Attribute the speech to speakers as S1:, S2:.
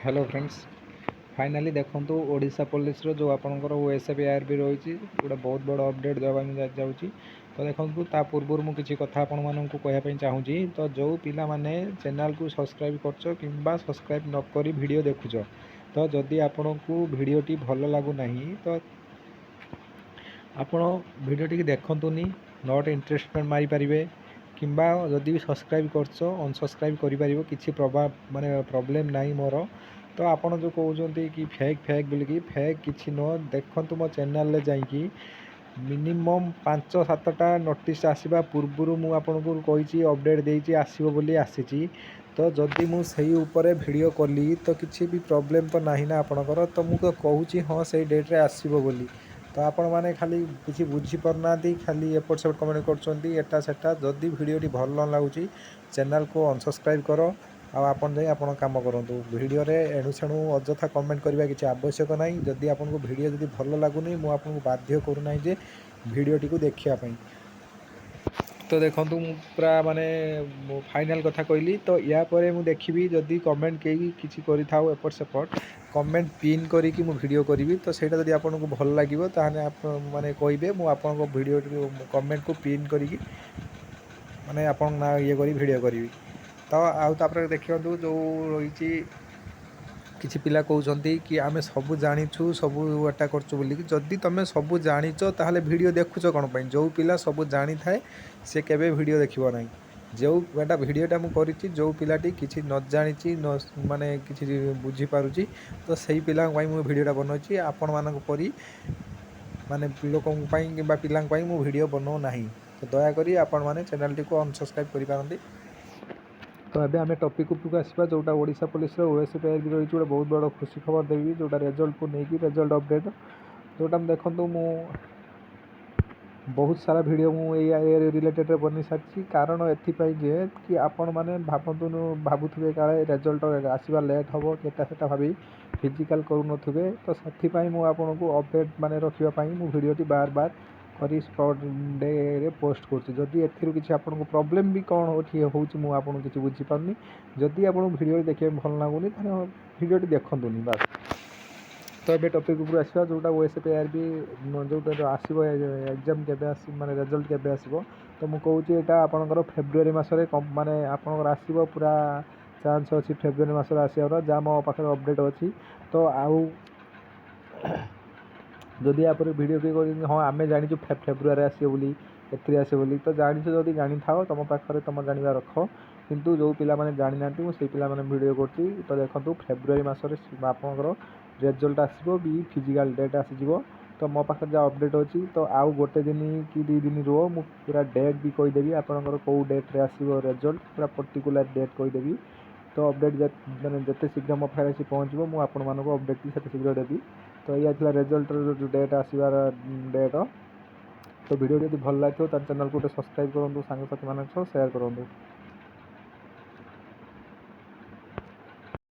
S1: Hello friends finally देखंतु Odisha police रो जो आपनकर ओएसएपीआरबी रही गोटे बहुत बड़ अपडेट देवा जाऊँगी। तो देखंतु ता पूर्व मु किछि कथा आपण माननकु कहया पई चाहूँगी। तो जो पिला माने चैनल को सब्सक्राइब करछो किंबा सब्सक्राइब न करी वीडियो देखुछो, तो जदि आपनकु वीडियोटी भल लागु नाही तो आपण वीडियोटी की देखंतुनी, नॉट इंटरेस्टेड मारी परिबे किंबा जदि भी सब्सक्राइब करछो अनसब्सक्राइब करि परिबो, किछि प्रभाव माने प्रॉब्लम नाही मोर। तो आपण जो कहते कि फेक बोलिकी फेक किसी न देखु मो चैनल जाइए मिनिमम 5-7टा नोटिस आसवा पूर्वर मुझे कही अपडेट देती आसो बोली आसी। तो जदि मुझे वीडियो कली तो किसी भी प्रॉब्लम तो ना ना आपणकर। तो मुझे कहूँ हाँ से डेट्रे आसो बोली। तो आपण मैंने खाली किसी बुझीपारना खाली एपट सेपट कमेंट करटा सेटा। जदि वीडियोटी भल न लगुच चैनल को अनसब्सक्राइब कर आपन जाई आपन काम करंतु। वीडियो रे एणु सेणु अଯଥା कमेंट करबा किछि आवश्यक नाही। जदि आपनको वीडियो जदि भल लागुनी मु आपनको बाध्य करू नाही जे वीडियोटी को देखिया पई। तो देखंतु मु पूरा माने फाइनल कथा कहली। तो या परे मु देखिबी जदि कमेंट केही किछि करि थाओ एपट सेपट कमेंट पिन करी कि मु वीडियो करिवि। तो सेटा जदि आपनको भल लागिवो ताहाने आप माने कहिबे मु आपनको वीडियो कमेंट को पिन करी माने आपन ना ये करी वीडियो करिवि। तो आउ तापर देखियो जो रही किछि पिला कहउछंती कि आमे सबु जानिछु सबु एटा करछु बोली कि जदि तमे सबु जानिचो ताहले वीडियो देखुछो कोन पई। जो पिला सबु जानि थाए से केबे वीडियो देखिबो नाही। जो एटा वीडियोटा मु करिछि जो पिलाटी किछि न जानिछि न माने किछि बुझी पारुछि तो सही पिला पई मु वीडियोटा बनौछि। आपण मानक परी माने लोकन पई किबा पिलान पई मु वीडियो बनौ नाही। तो दया करी आपण माने चैनल टी को अनसब्सक्राइब करि पारंती। तो अभी आम टपिक उपरको आसवा जोटा ओडिशा पुलिस ओएसएपीआरबी रही गोटे बहुत बड़ खुशी खबर देवी जोटा रिजल्ट को लेकिन रिजल्ट अपडेट जोटा देखो मु बहुत सारा वीडियो मुझे रिलेटेड बनी सारी। कारण एपाई जे कि आपण मैंने भावुवे काले रिजल्ट आसवा लेट हम केटा सेटा भावी फिजिकाल करूँ। तो से मुझे अपडेट माने रखापी मु वीडियोटी बार बार करी स्पॉट डे रे पोस्ट करछि। जदि एथिरु किछि आपनको प्रॉब्लम भी कौन होछि मु आपन किछि बुझी पारनी। जदि आपन वीडियो देखिए भल लागुनी ताने वीडियोटी देखंतुनी बस। तो ये टॉपिक ऊपर आसवा जोटा ओएसएपीआरबी जो आसो एग्जाम के माने रिजल्ट के आसो। तो मुझे कहूँ यहाँ आपंकर फेब्रुआरी मसरे माने आपंकर आसो पूरा चांस अच्छी फेब्रुआरी मसरे आसार जहाँ मो पाखे अपडेट अच्छी। तो आउ जदि आप वीडियो भी हाँ आम जाचु फेब्रुआरी आसो बोली एथि आसो बोली। तो जानी जदि जानी था तुम पाखे तुम जाना रख। किंतु जो पिला माने जानी ना से पिला माने वीडियो करती। तो देखो फेब्रुआरी मसरे आपंकर रिजल्ट आसो भी फिजिकल डेट आसीज। तो मो पाखे जहाँ अपडेट अच्छी तो आउ गोटे दिन कि 2 दिन रुह मु पूरा डेट भी कहीदेवी आपंकर कौ डेट्रे आसो रिजल्ट पूरा पर्टिकुलर डेट कहीदेवी। तो अपडेट मैंने जिते शीघ्र मो पाखे आसी पहुँचो मुझे अपडेट भी शीघ्र देवी। तो यह रिजल्ट जो डेट आसबार डेट। तो वीडियो जब भल लगे तो चैनल को सब्सक्राइब करूँ सांगसाथी मान सेयार करूँ।